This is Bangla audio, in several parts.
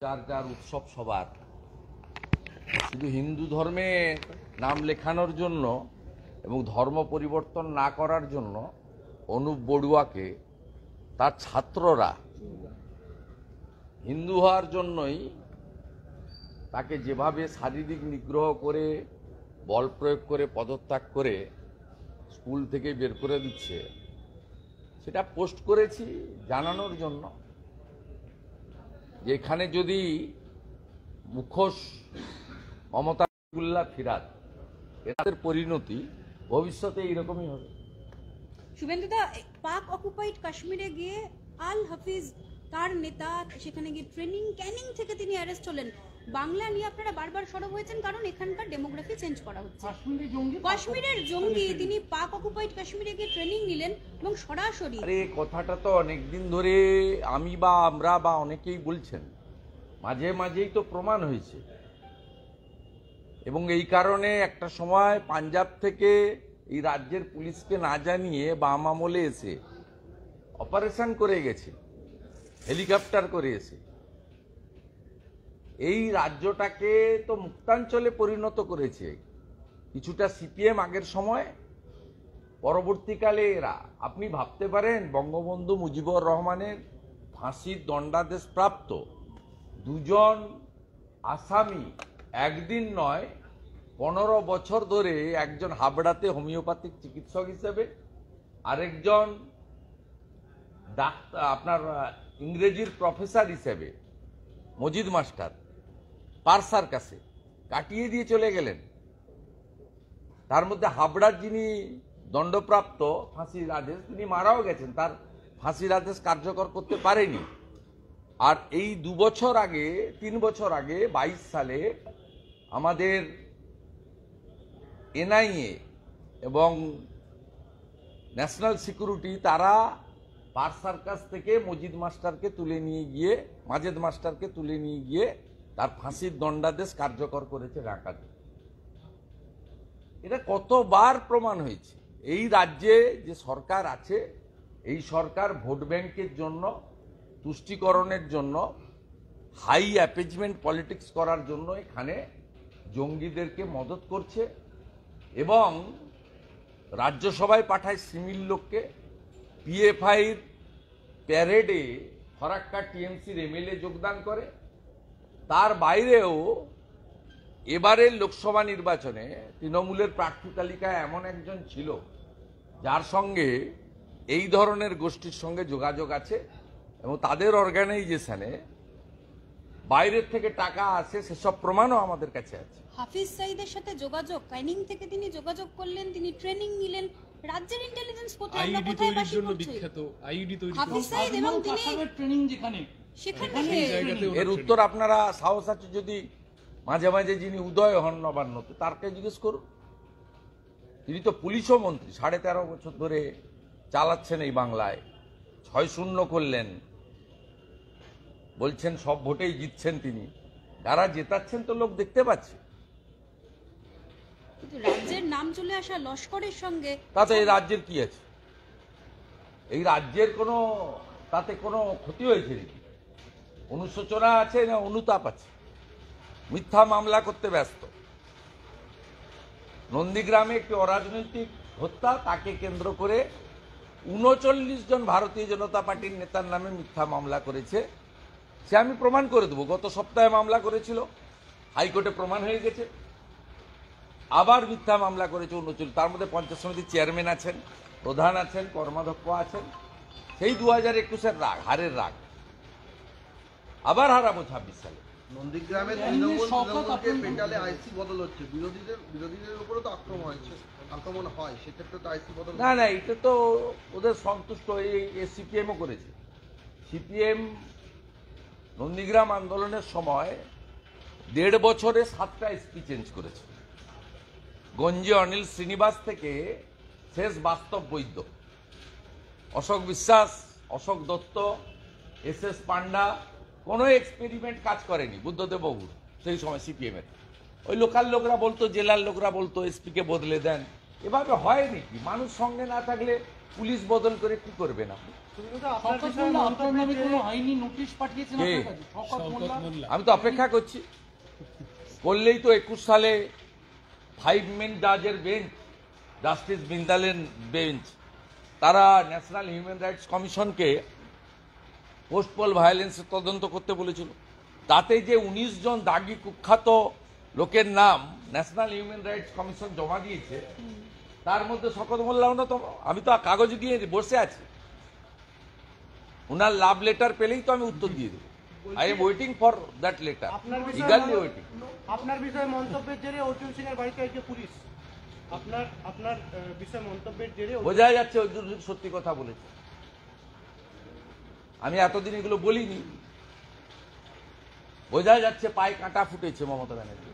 যার যার উৎসব সবার, শুধু হিন্দু ধর্মে নাম লেখানোর জন্য এবং ধর্ম পরিবর্তন না করার জন্য অনুপ বড়ুয়াকে তার ছাত্ররা হিন্দু হওয়ার জন্যই তাকে যেভাবে শারীরিক নিগ্রহ করে বল প্রয়োগ করে পদত্যাগ করে স্কুল থেকে বের করে দিচ্ছে, সেটা পোস্ট করেছি জানানোর জন্য যে এখানে যদি মুখোশ মমতা ফিরাত, এদের পরিণতি ভবিষ্যতে এইরকমই হবে। শুভেন্দুদা, পাক অকুপাইড কাশ্মীরে গিয়ে আল হাফিজ তার নেতা সেখানে গিয়ে ক্যানিং থেকে তিনি অ্যারেস্ট হলেন। বাংলা নিয়ে আপনারা বারবার সরব হয়েছেন কারণ এখানকার ডেমোগ্রাফি চেঞ্জ করা হচ্ছে। কাশ্মীরের জঙ্গি তিনি পাক অকুপাইড কাশ্মীরে গিয়ে ট্রেনিং নিলেন এবং সরাসরি কথাটা তো অনেকদিন ধরে আমি বা আমরা বা অনেকেই বলছেন, মাঝে মাঝেই তো প্রমাণ হয়েছে। এবং এই কারণে একটা সময় পাঞ্জাব থেকে এই রাজ্যের পুলিশকে না জানিয়ে বাম আমলে এসে অপারেশন করে গেছে, হেলিকপ্টার করে এসে এই রাজ্যটাকে তো মুক্তাঞ্চলে পরিণত করেছে। কিছুটা সিপিএম আগের সময়, পরবর্তীকালে এরা, আপনি ভাবতে পারেন বঙ্গবন্ধু মুজিবুর রহমানের ফাঁসির দণ্ডাদেশ প্রাপ্ত দুজন আসামি একদিন নয় 15 বছর ধরে, একজন হাবড়াতে হোমিওপ্যাথিক চিকিৎসক হিসেবে, আরেকজন ডাক্তার আপনার ইংরেজির প্রফেসর হিসেবে মজিদ মাস্টার পারসার কাছে কাটিয়ে দিয়ে চলে গেলেন। তার মধ্যে হাবড়ার যিনি দণ্ডপ্রাপ্ত ফাঁসির আদেশ, তিনি মারাও গেছেন, তার ফাঁসির আদেশ কার্যকর করতে পারেনি। আর এই 2 বছর আগে 3 বছর আগে 22 সালে আমাদের এনআইএ এবং ন্যাশনাল সিকিউরিটি তারা পারসার কাছ থেকে মজিদ মাস্টারকে তুলে নিয়ে গিয়ে মাজেদ মাস্টারকে তুলে নিয়ে গিয়ে তার ফাঁসির দণ্ডাদেশ কার্যকর করেছে ঢাকাতে। এটা কতবার প্রমাণ হয়েছে। এই রাজ্যে যে সরকার আছে, এই সরকার ভোট ব্যাংকের জন্য, তুষ্টিকরণের জন্য, হাই অ্যাপেজমেন্ট পলিটিক্স করার জন্য এখানে জঙ্গিদেরকে মদত করছে এবং রাজ্যসভায় পাঠায় সিমিল লোককে। পিএফআইর প্যারেডে ফরাক্কা টিএমসির এমএলএ যোগদান করে। তার বাইরেও এবারের লোকসভা নির্বাচনে তৃণমূলের প্রার্থী তালিকায় এমন একজন ছিল যার সঙ্গে এই ধরনের গোষ্ঠীর সঙ্গে যোগাযোগ আছে এবং তাদের অর্গানাইজেশনে বাইরের থেকে টাকা আসে, সেসব প্রমাণও আমাদের কাছে আছে। হাফিজ সাইদের সাথে যোগাযোগ, ক্যানিং থেকে তিনি যোগাযোগ করলেন, তিনি ট্রেনিং নিলেন। রাজ্যের ইন্টেলিজেন্স কোথায়, আমরা কোথায় বাসি করছি? হাফিজ সাইদ এবং তিনি ট্রেনিং যেখানে সেখানে এর উত্তর আপনারা সাহস আছে যদি মাঝে মাঝে যিনি উদয় হন নবান্নতে তারকে জিজ্ঞেস করুন। তিনি তো পুলিশও মন্ত্রী, 13.5 বছর ধরে চালাচ্ছেন এই বাংলায়। 6-0 করলেন, বলছেন সব ভোটেই জিতছেন তিনি। যারা জেতাচ্ছেন তো লোক দেখতে পাচ্ছে। কিন্তু রাজ্যের নাম চলে আসা লস্করের সঙ্গে তাতে এই রাজ্যের কি আছে? এই রাজ্যের কোনো তাতে কোনো ক্ষতি হয়েছে নাকি? অনুশোচনা আছে না অনুতাপ আছে? মিথ্যা মামলা করতে ব্যস্ত। নন্দীগ্রামে একটি অরাজনৈতিক হত্যা, তাকে কেন্দ্র করে 39 জন ভারতীয় জনতা পার্টির নেতার নামে মিথ্যা মামলা করেছে। সে আমি প্রমাণ করে দেবো। গত সপ্তাহে মামলা করেছিল, হাইকোর্টে প্রমাণ হয়ে গেছে। আবার মিথ্যা মামলা করেছে 39। তার মধ্যে পঞ্চায়েত সমিতির চেয়ারম্যান আছেন, প্রধান আছেন, কর্মাধ্যক্ষ আছেন। সেই 2021-এর রাগ, হারের রাগ আবার হারাবো 26 সালে। নন্দীগ্রামে তৃণমূলকে পেটালে আইসি বদল হচ্ছে, বিরোধীদের উপরে তো আক্রমণ হয়, সেক্ষেত্রে তো আইসি বদল না, এটা তো ওদের সন্তুষ্ট। এই সিপিএমও করেছে। সিপিএম নন্দীগ্রাম আন্দোলনের সময় 1.5 বছরে 7টা এসপি চেঞ্জ করেছে। গঞ্জে অনিল শ্রীনিবাস থেকে শেষ বাস্তব বৈদ্য, অশোক বিশ্বাস, অশোক দত্ত, এস পান্ডা, কোনো এক্সপেরিমেন্ট কাজ করেনি। বুদ্ধদেব বাবুর সেই সময় সিপিএমের ওই লোকাল লোকরা বলতো, জেলার লোকরা বলতো এসপিকে বদলে দেন, এভাবে হয় নাকি? মানুষ সঙ্গে না থাকলে পুলিশ বদল করে কি করবে না? শওকত মোল্লা আপনার নামে কোনো আইনি নোটিশ পাঠিয়েছেন কে? আপনার কাছে? শওকত মোল্লা আমি তো অপেক্ষা করছি, করলেই তো 21 সালে 5 মেন জাজের বেঞ্চ, জাস্টিস বিন্দালের বেঞ্চ, তারা ন্যাশনাল হিউম্যান রাইটস কমিশনকে পোস্ট পোল ভায়োলেন্সের তদন্ত করতে বলেছিল। তাতে যে 19 জন দাগি কুখ্যাত লোকের নাম ন্যাশনাল হিউম্যান রাইটস কমিশন জমা দিয়েছে, তার মধ্যে শওকত মোল্লা অন্যতম। আমি তো কাগজ দিয়ে বসে আছি, ওনার লাভ লেটার পেলেই তো আমি উত্তর দিয়ে দেবো। I am waiting for that letter, eagerly waiting. আপনার বিষয়ে মন্তব্যের জেরে অর্জুন সিং এর বাড়িতে আজকে পুলিশ। আপনার বিষয়ে মন্তব্যের জেরে বোঝা যাচ্ছে অর্জুন সিং সত্যি কথা বলেছে। আমি এতদিন এগুলো বলিনি, বোঝা যাচ্ছে পায়ে কাঁটা ফুটেছে মমতা ব্যানার্জি।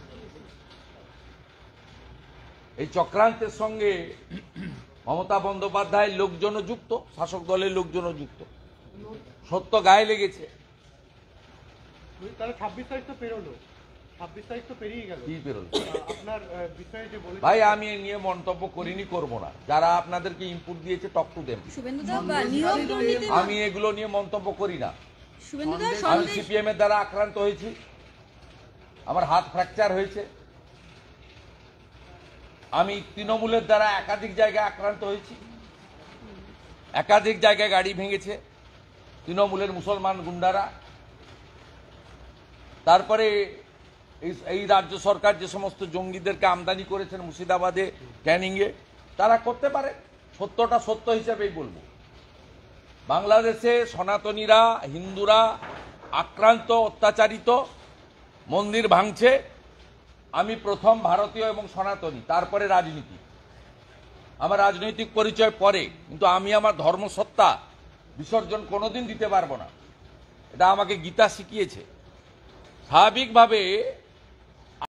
এই চক্রান্তের সঙ্গে মমতা বন্দ্যোপাধ্যায়ের লোকজনও যুক্ত, শাসক দলের লোকজনও যুক্ত, সত্য গায়ে লেগেছে। তাহলে 26 তারিখ তো পেরোলো, 26 তারিখ তো পেরিয়ে গেল। কি বেরোল? আপনার বিষয়ে যে বলে ভাই আমি এ নিয়ে মন্তব্য করিনি, করব না। যারা আপনাদেরকে ইনপুট দিয়েছে টক টু দেম। শুভেন্দুদা নিয়োগ দুর্নীতি, আমি এগুলো নিয়ে মন্তব্য করি না। শুভেন্দুদা আমি সন্দেশ, সিপিএম এর দ্বারা আক্রান্ত হয়েছি, আমার হাত ফ্র্যাকচার হয়েছে। আমি তৃণমূলের দ্বারা একাধিক জায়গায় আক্রান্ত হয়েছি, একাধিক জায়গায় গাড়ি ভেঙেছে তৃণমূলের মুসলমান গুন্ডারা। তারপরে এই রাজ্য সরকার যে সমস্ত জঙ্গিদেরকে আমদানি করেছেন মুর্শিদাবাদে, ক্যানিংয়ে, তারা করতে পারে। সত্যটা সত্য হিসেবেই বলবো। বাংলাদেশে সনাতনীরা, হিন্দুরা আক্রান্ত, অত্যাচারিত, মন্দির ভাঙছে। আমি প্রথম ভারতীয় এবং সনাতনী, তারপরে রাজনীতি। আমার রাজনৈতিক পরিচয় পরে, কিন্তু আমি আমার ধর্মসত্তা বিসর্জন কোনোদিন দিতে পারবো না। এটা আমাকে গীতা শিখিয়েছে। স্বাভাবিকভাবে